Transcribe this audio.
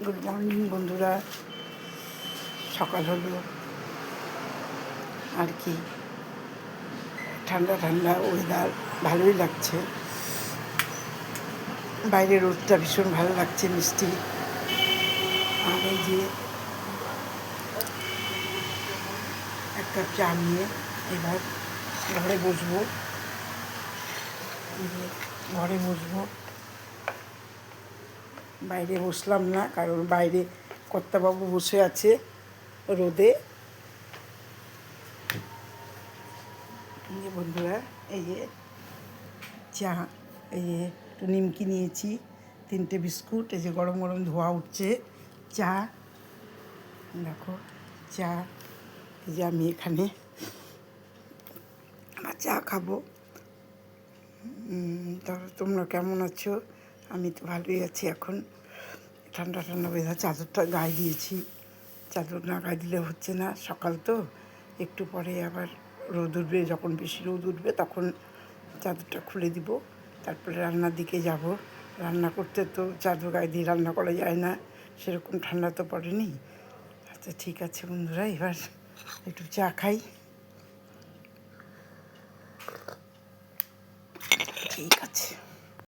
Good morning বন্ধুরা। সকাল হলো আর কি, ঠান্ডা ঠান্ডা ওয়েদার, ভালোই লাগছে। বাইরে রোদটা ভীষণ ভালো লাগছে, মিষ্টি। আর এই যে এক কাপ চা নিয়ে এবার ঘরে বসবো। ঘরে বসবো, বাইরে বসলাম না, কারণ বাইরে কর্তাবাবু বসে আছে রোদে। বন্ধুরা, এই যে চা, এই যে একটু নিমকি নিয়েছি, 3টে বিস্কুট, এই যে গরম গরম ধোয়া উঠছে। চা দেখো, চা, এই যে আমি এখানে আমার চা খাবো। তাহলে তোমরা কেমন আছো? আমি তো ভালোই আছি। এখন ঠান্ডা ঠান্ডা ওয়েদার, চাদরটা গায়ে দিয়েছি। চাদর না গায়ে দিলে হচ্ছে না, সকাল তো, একটু পরে আবার রোদ উঠবে। যখন বেশি রোদ উঠবে তখন চাদরটা খুলে দিব, তারপরে রান্নার দিকে যাব। রান্না করতে তো চাদর গায়ে দিয়ে রান্না করা যায় না, সেরকম ঠান্ডা তো পড়েনি। আচ্ছা ঠিক আছে বন্ধুরা, এবার একটু চা খাই। ঠিক আছে।